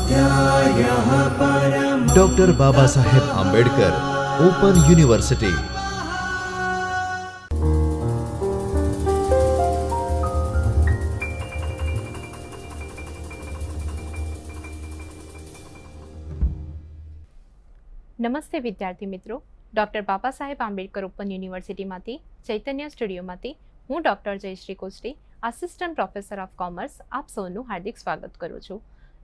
स्वाध्यायः परमः। Doctor Baba Saheb Ambedkar open university. નમસ્તે વિદ્યાર્થી મિત્રો, ડૉક્ટર બાબા સાહેબ આંબેડકર ઓપન યુનિવર્સિટીમાંથી ચૈતન્ય સ્ટુડિયોમાંથી હું doctor Jayshree Kosti, assistant professor of commerce, આપ સૌનું હાર્દિક સ્વાગત કરું છું.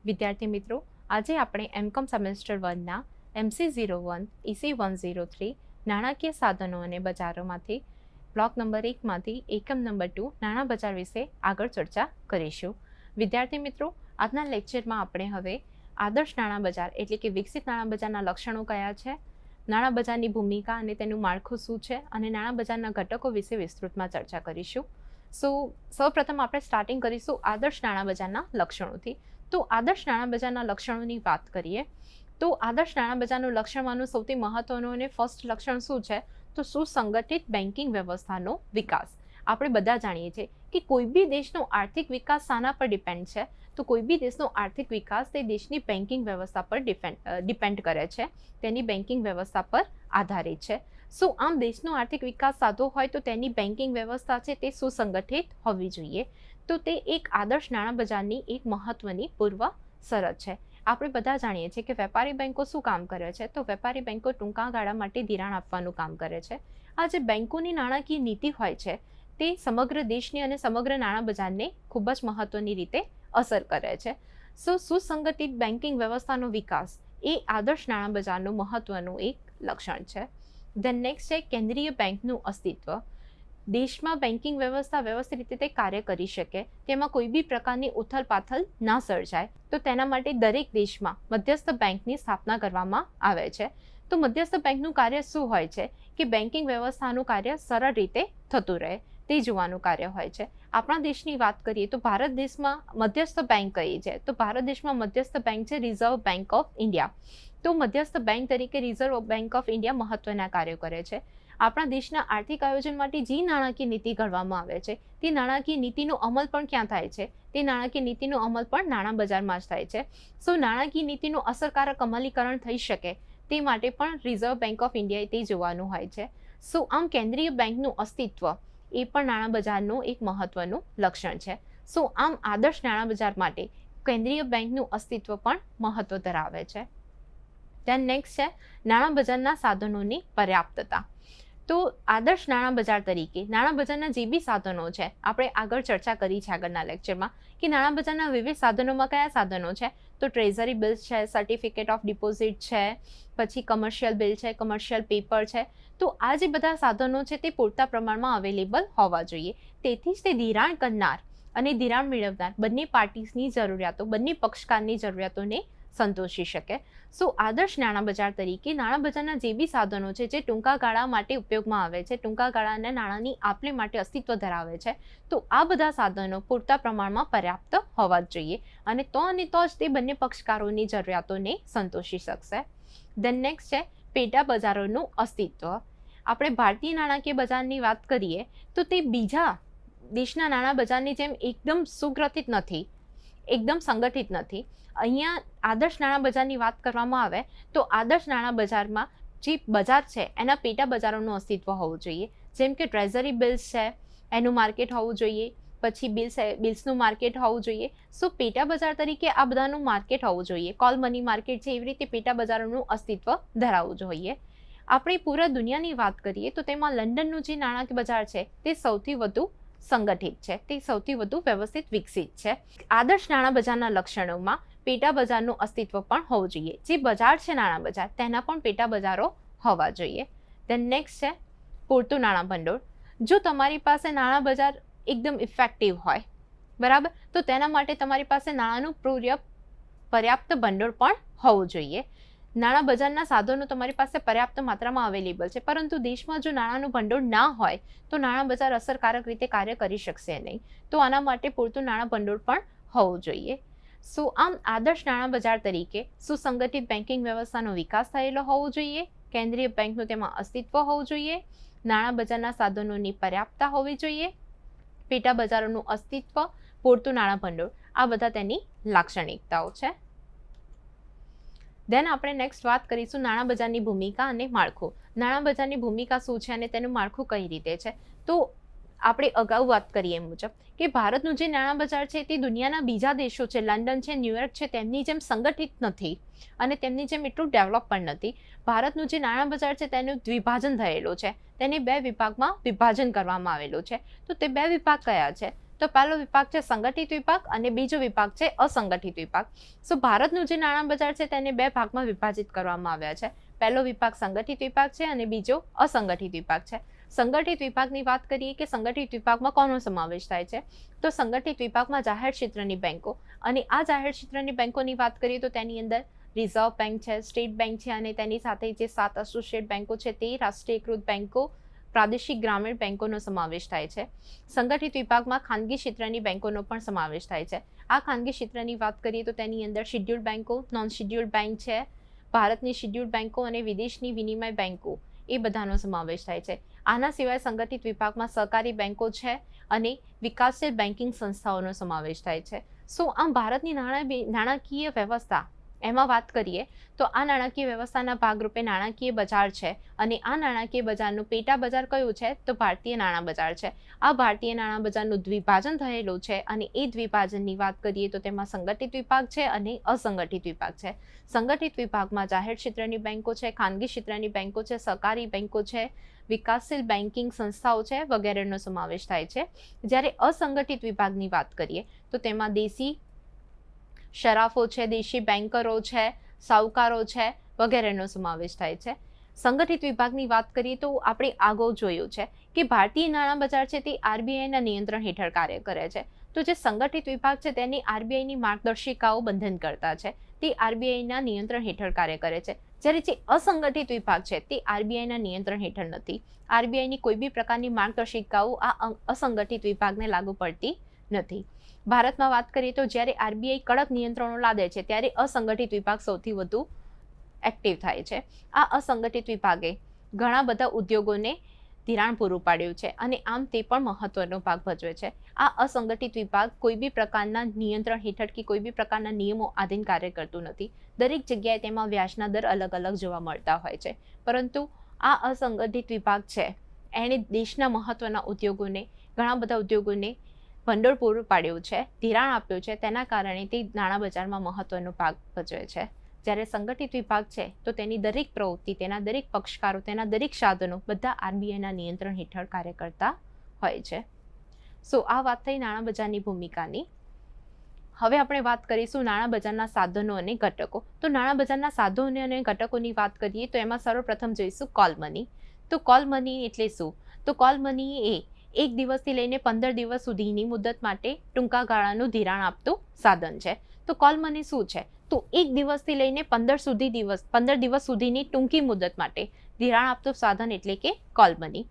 વિદ્યાર્થી મિત્રો, આજે આપણે એમકોમ સેમેસ્ટર 1ના MC01 EC103 નાણાકીય સાધનો અને બજારોમાંથી બ્લોક નંબર 1માંથી એકમ નંબર 2 નાણાં બજાર વિશે આગળ ચર્ચા કરીશું. વિદ્યાર્થી મિત્રો, આજના લેક્ચરમાં આપણે હવે આદર્શ નાણાં બજાર એટલે કે વિકસિત નાણાં બજારના લક્ષણો કયા છે, નાણાં બજારની ભૂમિકા અને તેનું માળખું શું છે અને નાણાં બજારના ઘટકો વિશે વિસ્તૃતમાં ચર્ચા કરીશું. સૌપ્રથમ આપણે સ્ટાર્ટિંગ કરીશું આદર્શ નાણાં બજારના લક્ષણોથી. તો આદર્શ નાણાં બજારના લક્ષણોની વાત કરીએ તો આદર્શ નાણાં બજારનું લક્ષણમાંનું સૌથી મહત્વનું અને ફર્સ્ટ લક્ષણ શું છે તો સુસંગઠિત બેન્કિંગ વ્યવસ્થાનો વિકાસ. આપણે બધા જાણીએ છીએ કે કોઈ બી દેશનો આર્થિક વિકાસ શાના પર ડિપેન્ડ છે તો કોઈ બી દેશનો આર્થિક વિકાસ તે દેશની બેન્કિંગ વ્યવસ્થા પર ડિપેન્ડ કરે છે, તેની બેન્કિંગ વ્યવસ્થા પર આધારિત છે. આમ દેશનો આર્થિક વિકાસ સાધવો હોય તો તેની બેન્કિંગ વ્યવસ્થા છે તે સુસંગઠિત હોવી જોઈએ. તો તે એક આદર્શ નાણાં બજારની એક મહત્વની પૂર્વ શરત છે. આપણે બધા જાણીએ છીએ કે વેપારી બેન્કો શું કામ કરે છે તો વેપારી બેન્કો ટૂંકા ગાળા માટે ધિરાણ આપવાનું કામ કરે છે. આ જે બેન્કોની નાણાકીય નીતિ હોય છે તે સમગ્ર દેશની અને સમગ્ર નાણાં બજારને ખૂબ જ મહત્વની રીતે અસર કરે છે. સુસંગઠિત બેન્કિંગ વ્યવસ્થાનો વિકાસ એ આદર્શ નાણાં બજારનું મહત્વનું એક લક્ષણ છે. ધેન નેક્સ્ટ છે કેન્દ્રીય બેંકનું અસ્તિત્વ. દેશમાં બેન્કિંગ વ્યવસ્થા વ્યવસ્થિત રીતે તે કાર્ય કરી શકે, તેમાં કોઈ બી પ્રકારની ઉથલપાથલ ના સર્જાય તો તેના માટે દરેક દેશમાં મધ્યસ્થ બેંકની સ્થાપના કરવામાં આવે છે. તો મધ્યસ્થ બેંકનું કાર્ય શું હોય છે કે બેન્કિંગ વ્યવસ્થાનું કાર્ય સરળ રીતે થતું રહે તે જોવાનું કાર્ય હોય છે. આપણા દેશની વાત કરીએ તો ભારત દેશમાં મધ્યસ્થ બેંક કઈ છે તો ભારત દેશમાં મધ્યસ્થ બેંક છે રિઝર્વ બેંક ઓફ ઇન્ડિયા. તો મધ્યસ્થ બેંક તરીકે રિઝર્વ બેંક ઓફ ઇન્ડિયા મહત્વના કાર્યો કરે છે. આપણા દેશના આર્થિક આયોજન માટે જે નાણાકીય નીતિ ઘડવામાં આવે છે તે નાણાકીય નીતિનો અમલ પણ ક્યાં થાય છે? તે નાણાકીય નીતિનો અમલ પણ નાણાં બજારમાં જ થાય છે. નાણાકીય નીતિનું અસરકારક અમલીકરણ થઈ શકે તે માટે પણ રિઝર્વ બેંક ઓફ ઇન્ડિયાએ તે જોવાનું હોય છે. આમ કેન્દ્રીય બેંકનું અસ્તિત્વ એ પણ નાણાં બજારનું એક મહત્વનું લક્ષણ છે. આમ આદર્શ નાણાં બજાર માટે કેન્દ્રીય બેંકનું અસ્તિત્વ પણ મહત્વ ધરાવે છે. ધેન નેક્સ્ટ છે નાણાં બજારના સાધનોની પર્યાપ્તતા. તો આદર્શ નાણાં બજાર તરીકે નાણાં બજારના જે બી સાધનો છે આપણે આગળ ચર્ચા કરી છે આગળના લેક્ચરમાં કે નાણાં બજારના વિવિધ સાધનોમાં કયા સાધનો છે તો ટ્રેઝરી બિલ્સ છે, સર્ટિફિકેટ ઓફ ડિપોઝિટ છે, પછી કમર્શિયલ બિલ છે, કમર્શિયલ પેપર છે. તો આ જે બધા સાધનો છે તે પૂરતા પ્રમાણમાં અવેલેબલ હોવા જોઈએ. તેથી જ તે ધિરાણ કરનાર અને ધિરાણ મેળવનાર બંને પાર્ટીસની જરૂરિયાતો, બંને પક્ષકારની જરૂરિયાતોને સંતોષી શકે. આદર્શ નાણાં બજાર તરીકે નાણાં બજારના જે બી સાધનો છે જે ટૂંકા ગાળા માટે ઉપયોગમાં આવે છે, ટૂંકા ગાળાના નાણાંની આપલે માટે અસ્તિત્વ ધરાવે છે, તો આ બધા સાધનો પૂરતા પ્રમાણમાં પર્યાપ્ત હોવા જ જોઈએ અને તો જ તે બંને પક્ષકારોની જરૂરિયાતોને સંતોષી શકશે. ધેન નેક્સ્ટ છે પેટા બજારોનું અસ્તિત્વ. આપણે ભારતીય નાણાકીય બજારની વાત કરીએ તો તે બીજા દેશના નાણાં બજારની જેમ એકદમ સુગ્રથિત નથી, એકદમ સંગઠિત નથી. અહીંયા આદર્શ નાણાં બજારની વાત કરવામાં આવે તો આદર્શ નાણાં બજારમાં જે બજાર છે એના પેટા બજારોનું અસ્તિત્વ હોવું જોઈએ. જેમ કે ટ્રેઝરી બિલ્સ છે એનું માર્કેટ હોવું જોઈએ, પછી બિલ્સનું માર્કેટ હોવું જોઈએ. પેટા બજાર તરીકે આ બધાનું માર્કેટ હોવું જોઈએ. કોલ મની માર્કેટ છે એવી રીતે પેટા બજારોનું અસ્તિત્વ ધરાવવું જોઈએ. આપણે પૂરા દુનિયાની વાત કરીએ તો તેમાં લંડનનું જે નાણાકીય બજાર છે તે સૌથી વધુ સંગઠિત છે, તે સૌથી વધુ વ્યવસ્થિત વિકસિત છે. આદર્શ નાણાં બજારના લક્ષણોમાં પેટા બજારનું અસ્તિત્વ પણ હોવું જોઈએ. જે બજાર છે નાણાં બજાર તેના પણ પેટા બજારો હોવા જોઈએ. ધેન નેક્સ્ટ છે પૂરતું નાણાં ભંડોળ. જો તમારી પાસે નાણાં બજાર એકદમ ઇફેક્ટિવ હોય બરાબર તો તેના માટે તમારી પાસે નાણાંનું પર્યાપ્ત ભંડોળ પણ હોવું જોઈએ. નાણાં બજારના સાધનો તમારી પાસે પર્યાપ્ત માત્રામાં અવેલેબલ છે, પરંતુ દેશમાં જો નાણાંનું ભંડોળ ના હોય તો નાણાં બજાર અસરકારક રીતે કાર્ય કરી શકશે નહીં. તો આના માટે પૂરતું નાણાં ભંડોળ પણ હોવું જોઈએ. આમ આદર્શ નાણાં બજાર તરીકે સુસંગઠિત બેન્કિંગ વ્યવસ્થાનો વિકાસ થયેલો હોવો જોઈએ, કેન્દ્રીય બેંકનું તેમાં અસ્તિત્વ હોવું જોઈએ, નાણાં બજારના સાધનોની પર્યાપ્તતા હોવી જોઈએ, પેટા બજારોનું અસ્તિત્વ, પૂરતું નાણાં ભંડોળ, આ બધા તેની લાક્ષણિકતાઓ છે. દેન આપણે નેક્સ્ટ વાત કરીશું નાણાં બજારની ભૂમિકા અને માળખું. નાણાં બજારની ભૂમિકા શું છે અને તેનું માળખું કઈ રીતે છે? તો આપણે અગાઉ વાત કરીએ એ મુજબ કે ભારતનું જે નાણાં બજાર છે તે દુનિયાના બીજા દેશો છે, લંડન છે, ન્યુયોર્ક છે, તેમની જેમ સંગઠિત નથી અને તેમની જેમ એટલું ડેવલપ પણ નથી. ભારતનું જે નાણાં બજાર છે તેનું દ્વિભાજન થયેલું છે, તેને 2 વિભાગમાં વિભાજન કરવામાં આવેલું છે. તો તે 2 વિભાગ કયા છે? તો પહેલો વિભાગ છે સંગઠિત વિભાગ અને બીજો વિભાગ છે અસંગઠિત વિભાગ. સો ભારતનું જે નાણાં બજાર છે તેને 2 ભાગમાં વિભાજિત કરવામાં આવ્યા છે. પહેલો વિભાગ સંગઠિત વિભાગ છે અને બીજો અસંગઠિત વિભાગ છે. સંગઠિત વિભાગની વાત કરીએ કે સંગઠિત વિભાગમાં કોનો સમાવેશ થાય છે? તો સંગઠિત વિભાગમાં જાહેર ક્ષેત્રની બેંકો, અને આ જાહેર ક્ષેત્રની બેંકોની વાત કરીએ તો તેની અંદર રિઝર્વ બેંક છે, સ્ટેટ બેંક છે અને તેની સાથે જે 7 એસોસિએટ બેંકો છે તે રાષ્ટ્રીયકૃત બેંકો, પ્રાદેશિક ગ્રામીણ બેંકોનો સમાવેશ થાય છે. સંગઠિત વિભાગમાં ખાનગી ક્ષેત્રની બેંકોનો પણ સમાવેશ થાય છે. આ ખાનગી ક્ષેત્રની વાત કરીએ તો તેની અંદર શિડ્યુલ્ડ બેંકો, નોન શિડ્યુલ્ડ બેંક છે, ભારતની શિડ્યુલ્ડ બેંકો અને વિદેશની વિનિમય બેંકો, એ બધાનો સમાવેશ થાય છે. આના સિવાય સંગઠિત વિભાગમાં સહકારી બેંકો છે અને વિકાસશીલ બેન્કિંગ સંસ્થાઓનો સમાવેશ થાય છે. સો આમ ભારતની નાણાકીય વ્યવસ્થા એમાં વાત કરીએ તો આ નાણાકીય વ્યવસ્થાના ભાગરૂપે નાણાકીય બજાર છે અને આ નાણાકીય બજારનું પેટા બજાર કયું છે? તો ભારતીય નાણાં બજાર છે. આ ભારતીય નાણાં બજારનું દ્વિભાજન થયેલું છે અને એ દ્વિભાજનની વાત કરીએ તો તેમાં સંગઠિત વિભાગ છે અને અસંગઠિત વિભાગ છે. સંગઠિત વિભાગમાં જાહેર ક્ષેત્રની બેંકો છે, ખાનગી ક્ષેત્રની બેંકો છે, સહકારી બેંકો છે, વિકાસશીલ બેન્કિંગ સંસ્થાઓ છે વગેરેનો સમાવેશ થાય છે. જ્યારે અસંગઠિત વિભાગની વાત કરીએ તો તેમાં દેશી શરાફો છે, દેશી બેન્કરો છે, સાહુકારો છે વગેરેનો સમાવેશ થાય છે. સંગઠિત વિભાગની વાત કરીએ તો આપણે આગળ જોયું છે કે ભારતીય નાણાં બજાર છે તે આરબીઆઈના નિયંત્રણ હેઠળ કાર્ય કરે છે. તો જે સંગઠિત વિભાગ છે તેની આરબીઆઈની માર્ગદર્શિકાઓ બંધન કરતા છે, તે આરબીઆઈના નિયંત્રણ હેઠળ કાર્ય કરે છે. જ્યારે જે અસંગઠિત વિભાગ છે તે આરબીઆઈના નિયંત્રણ હેઠળ નથી. આરબીઆઈની કોઈ બી પ્રકારની માર્ગદર્શિકાઓ આ અસંગઠિત વિભાગને લાગુ પડતી નથી. ભારતમાં વાત કરીએ તો જ્યારે આરબીઆઈ કડક નિયંત્રણો લાદે છે ત્યારે અસંગઠિત વિભાગ સૌથી વધુ એક્ટિવ થાય છે. આ અસંગઠિત વિભાગે ઘણા બધા ઉદ્યોગોને ધિરાણ પૂરું પાડ્યું છે અને આમ તે પણ મહત્વનો ભાગ ભજવે છે. આ અસંગઠિત વિભાગ કોઈ બી પ્રકારના નિયંત્રણ હેઠળ કે કોઈ બી પ્રકારના નિયમો આધીન કાર્ય કરતું નથી. દરેક જગ્યાએ તેમાં વ્યાજના દર અલગ અલગ જોવા મળતા હોય છે. પરંતુ આ અસંગઠિત વિભાગ છે એણે દેશના મહત્વના ઉદ્યોગોને, ઘણા બધા ઉદ્યોગોને ભંડોળ પૂરું પાડ્યું છે, ધિરાણ આપ્યું છે, તેના કારણે તે નાણાં બજારમાં મહત્વનો ભાગ ભજવે છે. જ્યારે સંગઠિત વિભાગ છે તો તેની દરેક પ્રવૃત્તિ, તેના દરેક પક્ષકારો, તેના દરેક સાધનો બધા આરબીઆઈના નિયંત્રણ હેઠળ કાર્ય કરતા હોય છે. સો આ વાત થઈ નાણાં બજારની ભૂમિકાની. હવે આપણે વાત કરીશું નાણાં બજારના સાધનો અને ઘટકો. તો નાણાં બજારના સાધનો અને ઘટકોની વાત કરીએ તો એમાં સર્વપ્રથમ જોઈશું કોલ મની. તો કોલ મની એટલે શું? તો કોલ મની એ 1 દિવસથી લઈને 15 દિવસ સુધીની મુદત માટે ટૂંકા ગાળાનું ધિરાણ આપતું સાધન છે. તો કોલ મની શું છે? તો 1 દિવસથી લઈને 15 દિવસ સુધીની ટૂંકી મુદત માટે ધિરાણ આપતું સાધન એટલે કે કોલ મની.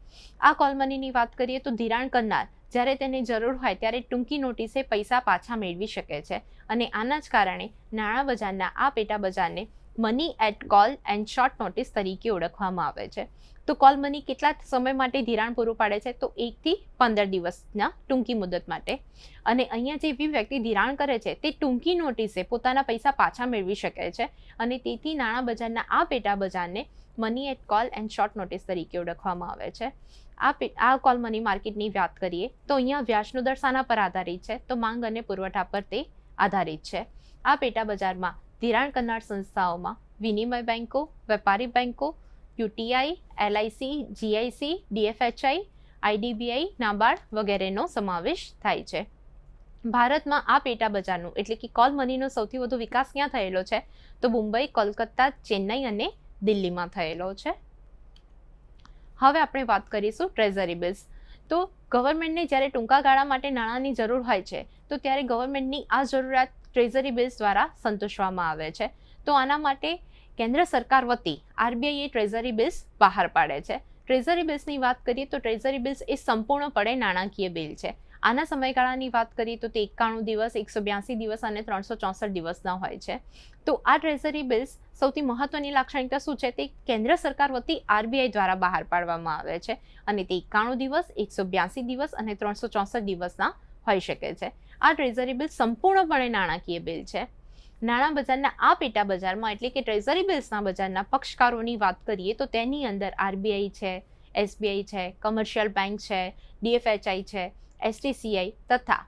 આ કોલ મનીની વાત કરીએ તો ધિરાણ કરનાર જ્યારે તેને જરૂર હોય ત્યારે ટૂંકી નોટિસે પૈસા પાછા મેળવી શકે છે અને આના જ કારણે નાણાં બજારના આ પેટા બજારને money at call and short notice તરીકે ઓળખવામાં આવે છે. તો કોલ મની કેટલા સમય માટે ધિરાણ પૂરું પાડે છે? તો 1 થી 15 દિવસના ટૂંકી મુદત માટે. અને અહીંયા જે બી વ્યક્તિ ધિરાણ કરે છે તે ટૂંકી નોટિસે પોતાના પૈસા પાછા મેળવી શકે છે અને તેથી નાણાં બજારના આ પેટા બજારને money at call and short notice તરીકે ઓળખવામાં આવે છે. આ કોલ મની માર્કેટની વાત કરીએ તો અહીંયા વ્યાજનો દર શાના પર આધારિત છે? તો માંગ અને પુરવઠા પર તે આધારિત છે. આ પેટા બજારમાં ધિરાણ કરનાર સંસ્થાઓમાં વિનિમય બેંકો, વેપારી બેંકો, UTI, LIC, GIC, DFHI, IDBI, NABARD વગેરેનો સમાવેશ થાય છે. ભારતમાં આ પેટા બજારનું એટલે કે કોલ મનીનો સૌથી વધુ વિકાસ ક્યાં થયેલો છે? તો મુંબઈ, કોલકાતા, ચેન્નઈ અને દિલ્હીમાં થયેલો છે. હવે આપણે વાત કરીશું ટ્રેઝરી બિલ્સ. તો ગવર્મેન્ટને જ્યારે ટૂંકા ગાળા માટે નાણાંની જરૂર હોય છે તો ત્યારે ગવર્મેન્ટની આ જરૂરિયાત ટ્રેઝરી બિલ્સ દ્વારા સંતોષવામાં આવે છે. તો આના માટે કેન્દ્ર સરકાર વતી આરબીઆઈ ટ્રેઝરી બિલ્સ બહાર પાડે છે. ટ્રેઝરી બિલ્સની વાત કરીએ તો ટ્રેઝરી બિલ્સ એ સંપૂર્ણપણે નાણાકીય બિલ છે. આના સમયગાળાની વાત કરીએ તો તે 91 દિવસ, 182 દિવસ અને 364 દિવસના હોય છે. તો આ ટ્રેઝરી બિલ્સ સૌથી મહત્વની લાક્ષણિકતા શું છે? તે કેન્દ્ર સરકાર વતી આરબીઆઈ દ્વારા બહાર પાડવામાં આવે છે અને તે 91 દિવસ, 182 દિવસ અને 364 દિવસના હોઈ શકે છે. આ ટ્રેઝરી બિલ સંપૂર્ણપણે નાણાકીય બિલ છે. નાણાં બજારના આ પેટા બજારમાં એટલે કે ટ્રેઝરી બિલ્સના બજારના પક્ષકારોની વાત કરીએ તો તેની અંદર આરબીઆઈ છે, એસબીઆઈ છે, કમર્શિયલ બેંક છે, ડીએફએચઆઈ છે, એસટીસીઆઈ તથા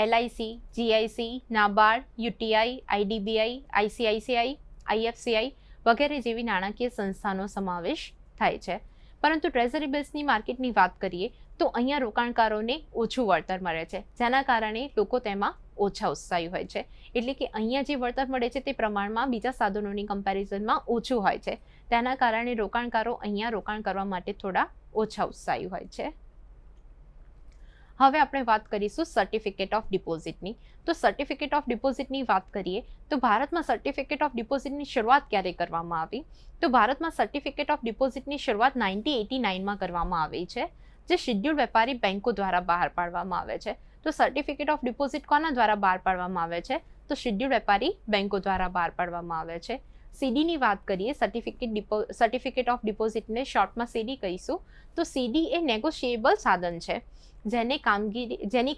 LIC, GIC, NABARD, UTI, IDBI, ICICI, IFCI વગેરે જેવી નાણાકીય સંસ્થાનો સમાવેશ થાય છે. પરંતુ ટ્રેઝરી બિલ્સની માર્કેટની વાત કરીએ તો અહીંયા રોકાણકારોને ઓછું વળતર મળે છે, જેના કારણે લોકો તેમાં ઓછા ઉત્સાહી હોય છે. એટલે કે અહીંયા જે વળતર મળે છે તે પ્રમાણમાં બીજા સાધનોની કમ્પેરિઝનમાં ઓછું હોય છે. તેના કારણે રોકાણકારો અહીંયા રોકાણ કરવા માટે થોડા ઓછા ઉત્સાહી હોય છે. હવે આપણે વાત કરીશું સર્ટિફિકેટ ઓફ ડિપોઝિટની. તો સર્ટિફિકેટ ઓફ ડિપોઝિટની વાત કરીએ તો ભારતમાં સર્ટિફિકેટ ઓફ ડિપોઝિટની શરૂઆત ક્યારે કરવામાં આવી? તો ભારતમાં સર્ટિફિકેટ ઓફ ડિપોઝિટની શરૂઆત 1989માં કરવામાં આવી છે, જે શેડ્યુલ વેપારી બેંકો દ્વારા બહાર પાડવામાં આવે છે. તો સર્ટિફિકેટ ઓફ ડિપોઝિટ કોના દ્વારા બહાર પાડવામાં આવે છે? તો શેડ્યુલ વેપારી બેંકો દ્વારા બહાર પાડવામાં આવે છે. સીડીની વાત કરીએ, સર્ટિફિકેટ ઓફ ડિપોઝિટને શોર્ટમાં સીડી કહીશું. તો સીડી એ નેગોશિયેબલ સાધન છે જેની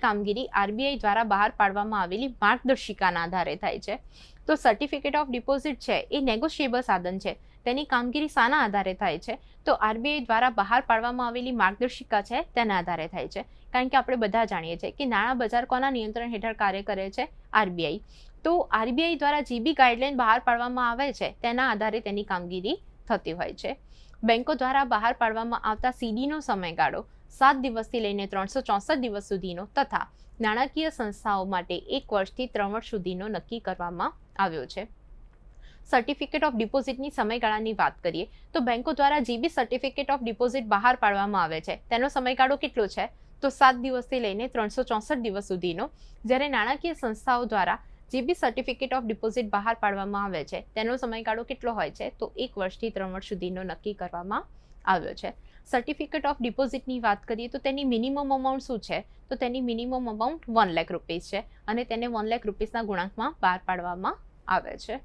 કામગીરી આરબીઆઈ દ્વારા બહાર પાડવામાં આવેલી માર્ગદર્શિકાના આધારે થાય છે. તો સર્ટિફિકેટ ઓફ ડિપોઝિટ છે એ નેગોશિયેબલ સાધન છે. તેની કામગીરી શાના આધારે થાય છે? તો આરબીઆઈ દ્વારા બહાર પાડવામાં આવેલી માર્ગદર્શિકા છે તેના આધારે થાય છે. કારણ કે આપણે બધા જાણીએ છીએ કે નાણાં બજાર કોના નિયંત્રણ હેઠળ કાર્ય કરે છે? આરબીઆઈ. તો આરબીઆઈ દ્વારા જે બી ગાઈડલાઈન બહાર પાડવામાં આવે છે તેના આધારે તેની કામગીરી થતી હોય છે. બેંકો દ્વારા બહાર પાડવામાં આવતા સીડીનો સમયગાળો 7 દિવસથી લઈને 364 દિવસ સુધીનો તથા નાણાકીય સંસ્થાઓ માટે 1 વર્ષથી 3 વર્ષ સુધીનો નક્કી કરવામાં આવ્યો છે. સર્ટિફિકેટ ઓફ ડિપોઝિટની સમયગાળાની વાત કરીએ તો બેંકો દ્વારા જે બી સર્ટિફિકેટ ઓફ ડિપોઝિટ બહાર પાડવામાં આવે છે તેનો સમયગાળો કેટલો છે? તો 7 દિવસથી લઈને 364 દિવસ સુધીનો. જ્યારે નાણાકીય સંસ્થાઓ દ્વારા જે બી સર્ટિફિકેટ ઓફ ડિપોઝિટ બહાર પાડવામાં આવે છે તેનો સમયગાળો કેટલો હોય છે? તો 1 વર્ષથી 3 વર્ષ સુધીનો નક્કી કરવામાં આવ્યો છે. સર્ટિફિકેટ ઓફ ડિપોઝિટની વાત કરીએ તો તેની મિનિમમ અમાઉન્ટ શું છે? તો તેની મિનિમમ અમાઉન્ટ 1 લાખ રૂપીસ છે અને તેને 1 લાખ રૂપીસના ગુણાંકમાં બહાર પાડવામાં આવે છે.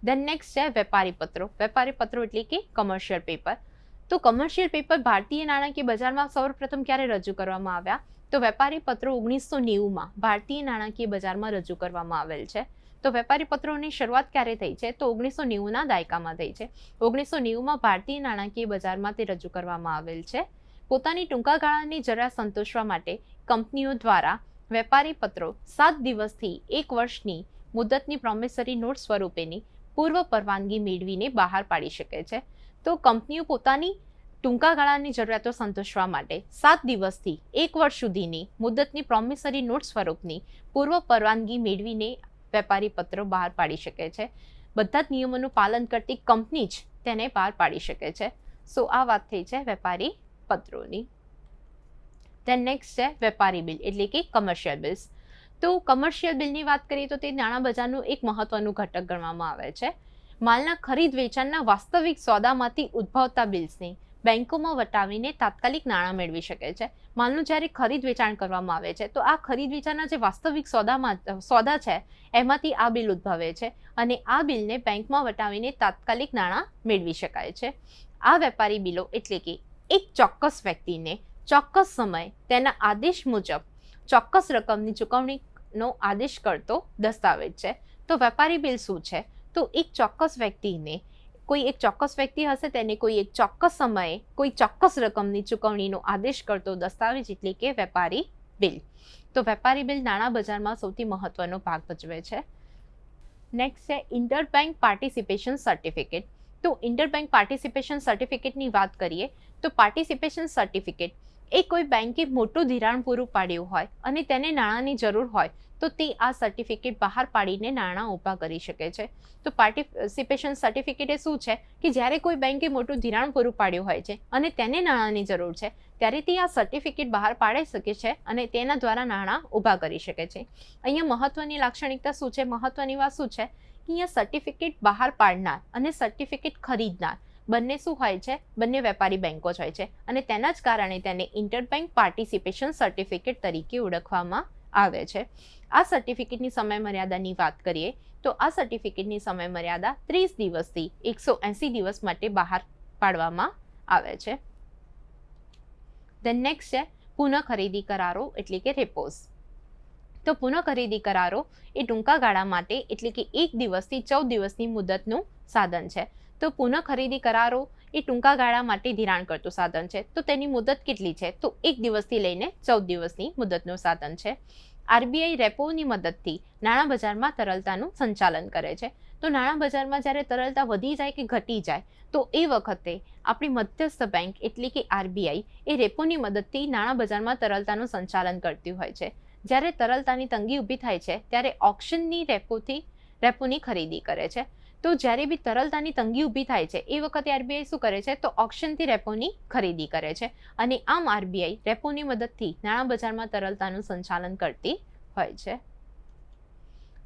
દેન નેક્સ્ટ છે વેપારી પત્રો. વેપારી પત્રો એટલે કે કમર્શિયલ પેપર. તો કમર્શિયલ પેપર ભારતીય નાણાકીય બજારમાં સૌપ્રથમ ક્યારે રજૂ કરવામાં આવ્યા? તો વેપારી પત્રો 1990માં ભારતીય નાણાકીય બજારમાં રજૂ કરવામાં આવેલ છે. તો વેપારી પત્રોની શરૂઆત ક્યારે થઈ છે? તો 1990ના દાયકામાં થઈ છે. 1990માં ભારતીય નાણાકીય બજારમાં તે રજૂ કરવામાં આવેલ છે. પોતાની ટૂંકા ગાળાની જરૂરિયાત સંતોષવા માટે કંપનીઓ દ્વારા વેપારી પત્રો 7 દિવસથી 1 વર્ષની મુદતની પ્રોમિસરી નોટ સ્વરૂપેની પૂર્વ પરવાનગી મેળવીને બહાર પાડી શકે છે. તો કંપનીઓ પોતાની ટૂંકા ગાળાની જરૂરિયાતો સંતોષવા માટે 7 દિવસથી 1 વર્ષ સુધીની મુદતની પ્રોમિસરી નોટ સ્વરૂપની પૂર્વ પરવાનગી મેળવીને વેપારી પત્રો બહાર પાડી શકે છે. બધા જ નિયમોનું પાલન કરતી કંપની જ તેને બહાર પાડી શકે છે. સો આ વાત થઈ છે વેપારી પત્રોની. દેન નેક્સ્ટ છે વેપારી બિલ એટલે કે કમર્શિયલ બિલ્સ. તો કમર્શિયલ બિલની વાત કરીએ તો તે નાણાં બજારનું એક મહત્વનું ઘટક ગણવામાં આવે છે. માલના ખરીદ વેચાણના વાસ્તવિક સોદામાંથી ઉદ્ભવતા બિલ્સને બેંકોમાં વટાવીને તાત્કાલિક નાણાં મેળવી શકે છે. માલનું જ્યારે ખરીદ વેચાણ કરવામાં આવે છે તો આ ખરીદ વેચાણના જે વાસ્તવિક સોદા છે એમાંથી આ બિલ ઉદ્ભવે છે અને આ બિલને બેંકમાં વટાવીને તાત્કાલિક નાણાં મેળવી શકાય છે. આ વેપારી બિલો એટલે કે એક ચોક્કસ વ્યક્તિને ચોક્કસ સમય તેના આદેશ મુજબ ચોક્કસ રકમની ચૂકવણીનો આદેશ કરતો દસ્તાવેજ છે. તો વેપારી બિલ શું છે? તો એક ચોક્કસ વ્યક્તિને કોઈ એક ચોક્કસ વ્યક્તિ હશે તેને કોઈ એક ચોક્કસ સમયે કોઈ ચોક્કસ રકમની ચૂકવણીનો આદેશ કરતો દસ્તાવેજ એટલે કે વેપારી બિલ. તો વેપારી બિલ નાણાં બજારમાં સૌથી મહત્વનો ભાગ ભજવે છે. નેક્સ્ટ છે ઇન્ટરબેંક પાર્ટિસિપેશન સર્ટિફિકેટ. તો ઇન્ટરબેંક પાર્ટિસિપેશન સર્ટિફિકેટની વાત કરીએ તો પાર્ટિસિપેશન સર્ટિફિકેટ એ કોઈ બેંકે મોટું ધિરાણ પૂરું પાડ્યું હોય અને તેને નાણાંની જરૂર હોય તો તે આ સર્ટિફિકેટ બહાર પાડીને નાણાં ઊભા કરી શકે છે. તો પાર્ટિસિપેશન સર્ટિફિકેટ એ શું છે કે જ્યારે કોઈ બેંકે મોટું ધિરાણ પૂરું પાડ્યું હોય છે અને તેને નાણાંની જરૂર છે ત્યારે તે આ સર્ટિફિકેટ બહાર પાડી શકે છે અને તેના દ્વારા નાણાં ઊભા કરી શકે છે. અહીંયા મહત્વની લાક્ષણિકતા શું છે? મહત્વની વાત શું છે કે અહીંયા સર્ટિફિકેટ બહાર પાડનાર અને સર્ટિફિકેટ ખરીદનાર બંને શું હોય છે? બંને વેપારી બેંકો જ હોય છે અને તેના જ કારણે તેને ઇન્ટરબેંક પાર્ટિસિપેશન સર્ટિફિકેટ તરીકે ઓળખવામાં આવે છે. આ સર્ટિફિકેટની સમય મર્યાદાની વાત કરીએ તો આ સર્ટિફિકેટની સમય મર્યાદા 30 દિવસથી 180 દિવસ માટે બહાર પાડવામાં આવે છે. દેન નેક્સ્ટ છે પુનઃ ખરીદી કરારો એટલે કે રેપોઝ. તો પુનઃ ખરીદી કરારો એ ટૂંકા ગાળા માટે એટલે કે 1 દિવસથી 14 દિવસની મુદતનું સાધન છે. તો પુનઃ ખરીદી કરારો એ ટૂંકા ગાળા માટે ધિરાણ કરતું સાધન છે. તો તેની મુદત કેટલી છે? તો 1 દિવસથી લઈને 14 દિવસની મુદતનું સાધન છે. આરબીઆઈ રેપોની મદદથી નાણાં બજારમાં તરલતાનું સંચાલન કરે છે. તો નાણાં બજારમાં જ્યારે તરલતા વધી જાય કે ઘટી જાય તો એ વખતે આપણી મધ્યસ્થ બેંક એટલે કે આરબીઆઈ એ રેપોની મદદથી નાણાં બજારમાં તરલતાનું સંચાલન કરતી હોય છે. જ્યારે તરલતાની તંગી ઊભી થાય છે ત્યારે ઓક્શનની રેપોની ખરીદી કરે છે. તો જ્યારે બી તરલતાની તંગી ઊભી થાય છે એ વખતે આરબીઆઈ શું કરે છે? તો ઓક્શનથી રેપોની ખરીદી કરે છે. અને આમ આરબીઆઈ રેપોની મદદથી નાણાં બજારમાં તરલતાનું સંચાલન કરતી હોય છે.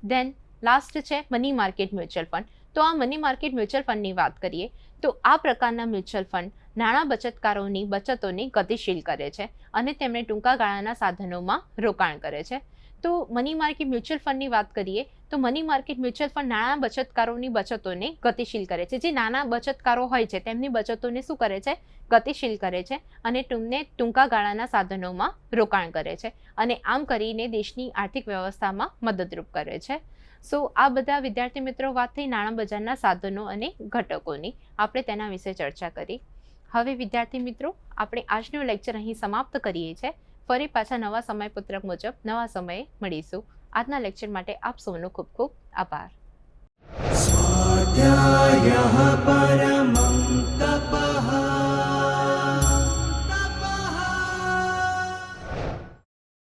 ધેન લાસ્ટ છે મની માર્કેટ મ્યુચ્યુઅલ ફંડ. તો આ મની માર્કેટ મ્યુચ્યુઅલ ફંડની વાત કરીએ તો આ પ્રકારના મ્યુચ્યુઅલ ફંડ નાણાં બચતકારોની બચતોને ગતિશીલ કરે છે અને તેમને ટૂંકા ગાળાના સાધનોમાં રોકાણ કરે છે. તો મની માર્કેટ મ્યુચ્યુઅલ ફંડની વાત કરીએ તો મની માર્કેટ મ્યુચ્યુઅલ ફંડ નાણાં બચતકારોની બચતોને ગતિશીલ કરે છે. જે નાના બચતકારો હોય છે તેમની બચતોને શું કરે છે? ગતિશીલ કરે છે અને તેમને ટૂંકા ગાળાના સાધનોમાં રોકાણ કરે છે અને આમ કરીને દેશની આર્થિક વ્યવસ્થામાં મદદરૂપ કરે છે. સો આ બધા વિદ્યાર્થી મિત્રો વાત થઈ નાણાં બજારના સાધનો અને ઘટકોની. આપણે તેના વિશે ચર્ચા કરી. હવે વિદ્યાર્થી મિત્રો આપણે આજનો લેક્ચર અહીં સમાપ્ત કરીએ છીએ. ફરી પાછા નવા સમયપત્રક મુજબ નવા સમયે મળીશું. આજના લેક્ચર માટે આપ સૌનો ખૂબ ખૂબ આભાર. સ્વાધ્યાયઃ પરમ